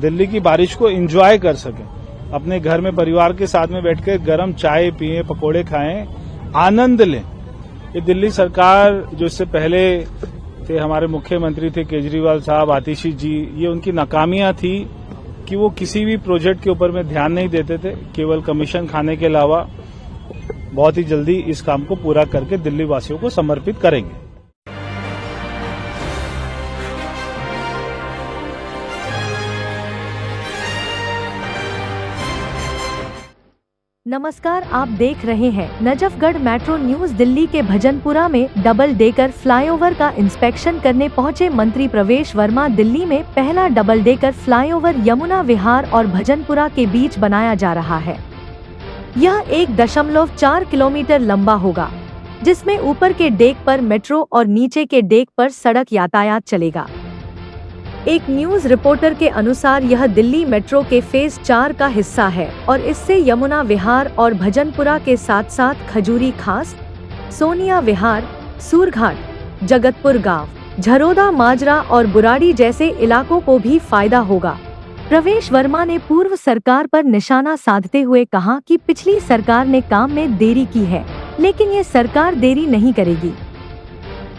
दिल्ली की बारिश को एंजॉय कर सकें, अपने घर में परिवार के साथ में बैठकर गर्म चाय पिए, पकोड़े खाएं, आनंद लें। ये दिल्ली सरकार जो इससे पहले थे, हमारे मुख्यमंत्री थे केजरीवाल साहब, आतिशी जी, ये उनकी नाकामियां थी कि वो किसी भी प्रोजेक्ट के ऊपर में ध्यान नहीं देते थे, केवल कमीशन खाने के अलावा। बहुत ही जल्दी इस काम को पूरा करके दिल्ली वासियों को समर्पित करेंगे। नमस्कार, आप देख रहे हैं नजफगढ़ मेट्रो न्यूज। दिल्ली के भजनपुरा में डबल डेकर फ्लाईओवर का इंस्पेक्शन करने पहुंचे मंत्री प्रवेश वर्मा। दिल्ली में पहला डबल डेकर फ्लाईओवर यमुना विहार और भजनपुरा के बीच बनाया जा रहा है। यह 1.4 किलोमीटर लंबा होगा, जिसमें ऊपर के डेक पर मेट्रो और नीचे के डेक पर सड़क यातायात चलेगा। एक न्यूज रिपोर्टर के अनुसार यह दिल्ली मेट्रो के फेज 4 का हिस्सा है और इससे यमुना विहार और भजनपुरा के साथ साथ खजूरी खास, सोनिया विहार, सूरघाट, जगतपुर गांव, झरोदा माजरा और बुराड़ी जैसे इलाकों को भी फायदा होगा। प्रवेश वर्मा ने पूर्व सरकार पर निशाना साधते हुए कहा कि पिछली सरकार ने काम में देरी की है, लेकिन ये सरकार देरी नहीं करेगी।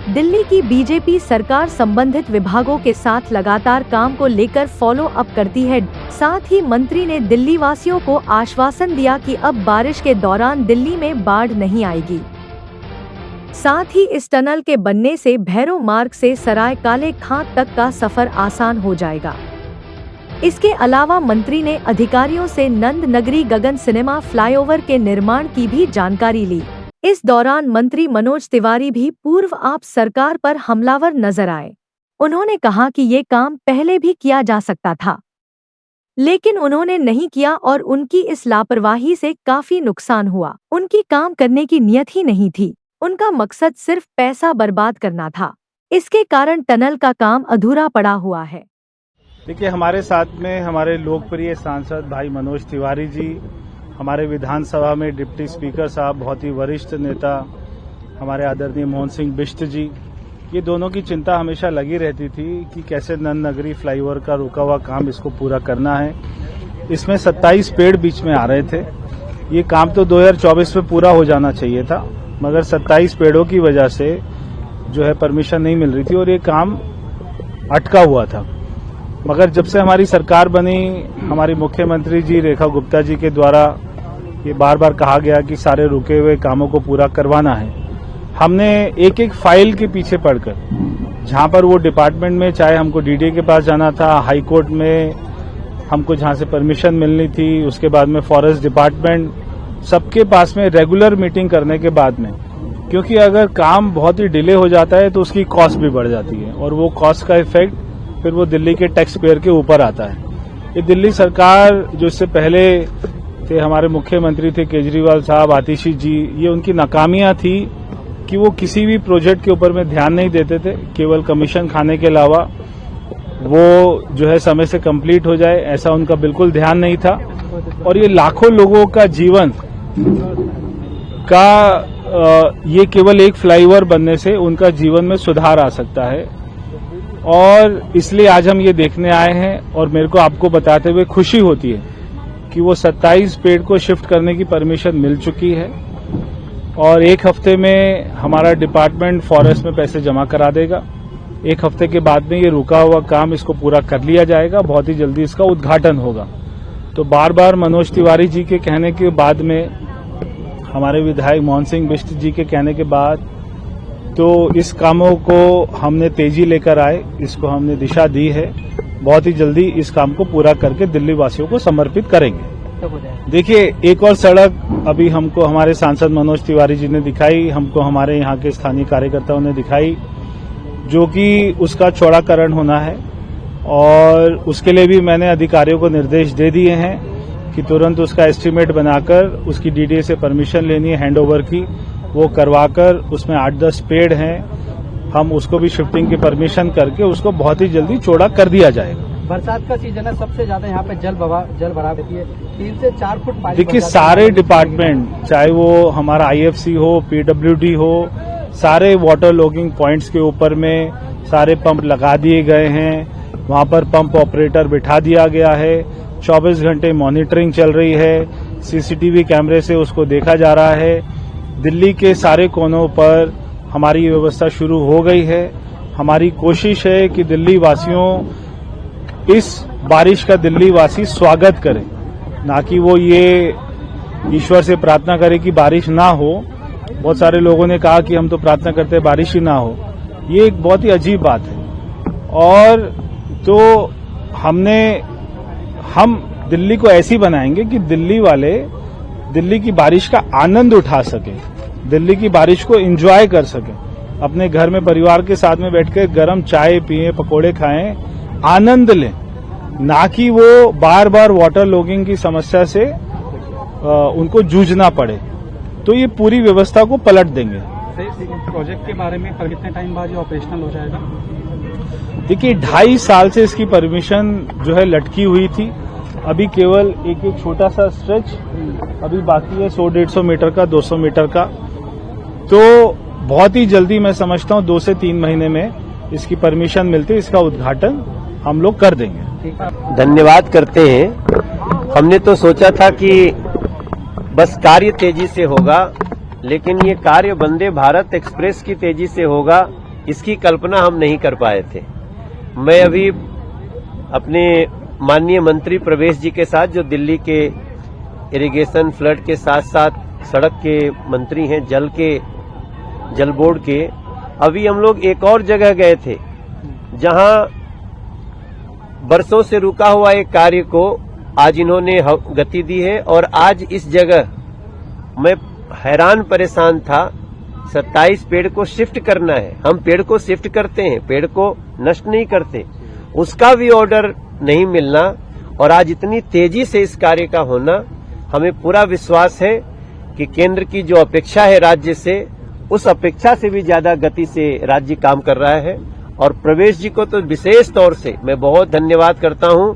दिल्ली की बीजेपी सरकार संबंधित विभागों के साथ लगातार काम को लेकर फॉलो अप करती है। साथ ही मंत्री ने दिल्ली वासियों को आश्वासन दिया कि अब बारिश के दौरान दिल्ली में बाढ़ नहीं आएगी। साथ ही इस टनल के बनने से भैरव मार्ग से सराय काले खां तक का सफर आसान हो जाएगा। इसके अलावा मंत्री ने अधिकारियों से नंद नगरी गगन सिनेमा फ्लाईओवर के निर्माण की भी जानकारी ली। इस दौरान मंत्री मनोज तिवारी भी पूर्व आप सरकार पर हमलावर नजर आए। उन्होंने कहा कि ये काम पहले भी किया जा सकता था, लेकिन उन्होंने नहीं किया और उनकी इस लापरवाही से काफी नुकसान हुआ। उनकी काम करने की नियत ही नहीं थी, उनका मकसद सिर्फ पैसा बर्बाद करना था। इसके कारण टनल का काम अधूरा पड़ा हुआ है। देखिए, हमारे साथ में हमारे लोकप्रिय सांसद भाई मनोज तिवारी जी, हमारे विधानसभा में डिप्टी स्पीकर साहब, बहुत ही वरिष्ठ नेता हमारे आदरणीय मोहन सिंह बिष्ट जी, ये दोनों की चिंता हमेशा लगी रहती थी कि कैसे नंद नगरी फ्लाईओवर का रुका हुआ काम इसको पूरा करना है। इसमें 27 पेड़ बीच में आ रहे थे। ये काम तो 2024 में पूरा हो जाना चाहिए था, मगर 27 पेड़ों की वजह से जो है परमिशन नहीं मिल रही थी और ये काम अटका हुआ था। मगर जब से हमारी सरकार बनी, हमारी मुख्यमंत्री जी रेखा गुप्ता जी के द्वारा ये बार बार कहा गया कि सारे रुके हुए कामों को पूरा करवाना है। हमने एक एक फाइल के पीछे पढ़कर, जहां पर वो डिपार्टमेंट में, चाहे हमको डीडीए के पास जाना था, हाई कोर्ट में हमको जहां से परमिशन मिलनी थी, उसके बाद में फॉरेस्ट डिपार्टमेंट, सबके पास में रेगुलर मीटिंग करने के बाद में, क्योंकि अगर काम बहुत ही डिले हो जाता है तो उसकी कॉस्ट भी बढ़ जाती है और वो कॉस्ट का इफेक्ट फिर वो दिल्ली के टैक्स पेयर के ऊपर आता है। ये दिल्ली सरकार जो इससे पहले थे, हमारे मुख्यमंत्री थे केजरीवाल साहब, आतिशी जी, ये उनकी नाकामियां थी कि वो किसी भी प्रोजेक्ट के ऊपर में ध्यान नहीं देते थे, केवल कमीशन खाने के अलावा वो जो है समय से कंप्लीट हो जाए, ऐसा उनका बिल्कुल ध्यान नहीं था। और ये लाखों लोगों का जीवन का ये केवल एक फ्लाईओवर बनने से उनका जीवन में सुधार आ सकता है। और इसलिए आज हम ये देखने आए हैं और मेरे को आपको बताते हुए खुशी होती है कि वो 27 पेड़ को शिफ्ट करने की परमिशन मिल चुकी है और एक हफ्ते में हमारा डिपार्टमेंट फॉरेस्ट में पैसे जमा करा देगा। एक हफ्ते के बाद में ये रुका हुआ काम इसको पूरा कर लिया जाएगा, बहुत ही जल्दी इसका उद्घाटन होगा। तो बार बार मनोज तिवारी जी के कहने के बाद में, हमारे विधायक मोहन सिंह बिष्ट जी के कहने के बाद, तो इस कामों को हमने तेजी लेकर आए, इसको हमने दिशा दी है। बहुत ही जल्दी इस काम को पूरा करके दिल्ली वासियों को समर्पित करेंगे। देखिए, एक और सड़क अभी हमको हमारे सांसद मनोज तिवारी जी ने दिखाई, हमको हमारे यहाँ के स्थानीय कार्यकर्ताओं ने दिखाई, जो कि उसका चौड़ाकरण होना है और उसके लिए भी मैंने अधिकारियों को निर्देश दे दिए हैं कि तुरंत उसका एस्टीमेट बनाकर उसकी डीडीए से परमिशन लेनी है, हैंडओवर की, वो करवाकर उसमें 8-10 पेड़ हैं, हम उसको भी शिफ्टिंग की परमिशन करके उसको बहुत ही जल्दी चौड़ा कर दिया जाएगा। बरसात का सीजन है, सबसे ज्यादा यहाँ पे जल भराव रहती है, 3 से 4 फुट पानी। देखिए, सारे डिपार्टमेंट, चाहे वो हमारा आईएफसी हो, पीडब्ल्यूडी हो, सारे वाटर लॉगिंग पॉइंट्स के ऊपर में सारे पंप लगा दिए गए हैं। वहां पर पंप ऑपरेटर बिठा दिया गया है। 24 घंटे मॉनिटरिंग चल रही है। सीसीटीवी कैमरे से उसको देखा जा रहा है। दिल्ली के सारे कोनों पर हमारी व्यवस्था शुरू हो गई है। हमारी कोशिश है कि दिल्ली वासियों इस बारिश का दिल्ली वासी स्वागत करें, ना कि वो ये ईश्वर से प्रार्थना करें कि बारिश ना हो। बहुत सारे लोगों ने कहा कि हम तो प्रार्थना करते हैं बारिश ही ना हो। ये एक बहुत ही अजीब बात है। और तो हम दिल्ली को ऐसी बनाएंगे कि दिल्ली वाले दिल्ली की बारिश का आनंद उठा सके, दिल्ली की बारिश को एंजॉय कर सके, अपने घर में परिवार के साथ में बैठकर गर्म चाय पिए, पकोड़े खाएं, आनंद लें, ना कि वो बार बार वाटर लॉगिंग की समस्या से उनको जूझना पड़े। तो ये पूरी व्यवस्था को पलट देंगे। प्रोजेक्ट के बारे में कितने टाइम बाद ये ऑपरेशनल हो जाएगा? देखिए, 2.5 साल से इसकी परमिशन जो है लटकी हुई थी। अभी केवल एक छोटा सा स्ट्रेच अभी बाकी है, 100-150 मीटर का, 200 मीटर का। तो बहुत ही जल्दी मैं समझता हूँ 2 से 3 महीने में इसकी परमिशन मिलती है, इसका उद्घाटन हम लोग कर देंगे। धन्यवाद करते हैं। हमने तो सोचा था कि बस कार्य तेजी से होगा, लेकिन ये कार्य वंदे भारत एक्सप्रेस की तेजी से होगा, इसकी कल्पना हम नहीं कर पाए थे। मैं अभी अपने माननीय मंत्री प्रवेश जी के साथ, जो दिल्ली के इरिगेशन फ्लड के साथ साथ सड़क के मंत्री हैं, जल बोर्ड के, अभी हम लोग एक और जगह गए थे जहां बरसों से रुका हुआ एक कार्य को आज इन्होंने गति दी है। और आज इस जगह मैं हैरान परेशान था। 27 पेड़ को शिफ्ट करना है। हम पेड़ को शिफ्ट करते हैं, पेड़ को नष्ट नहीं करते। उसका भी ऑर्डर नहीं मिलना और आज इतनी तेजी से इस कार्य का होना, हमें पूरा विश्वास है कि केंद्र की जो अपेक्षा है राज्य से, उस अपेक्षा से भी ज्यादा गति से राज्य काम कर रहा है। और प्रवेश जी को तो विशेष तौर से मैं बहुत धन्यवाद करता हूं।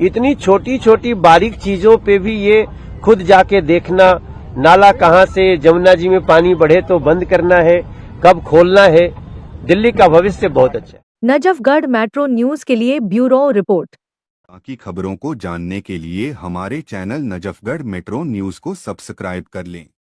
इतनी छोटी छोटी बारीक चीजों पे भी ये खुद जाके देखना, नाला कहां से जमुना जी में पानी बढ़े तो बंद करना है, कब खोलना है। दिल्ली का भविष्य बहुत अच्छा है। नजफगढ़ मेट्रो न्यूज के लिए ब्यूरो रिपोर्ट। बाकी खबरों को जानने के लिए हमारे चैनल नजफगढ़ मेट्रो न्यूज को सब्सक्राइब कर लें।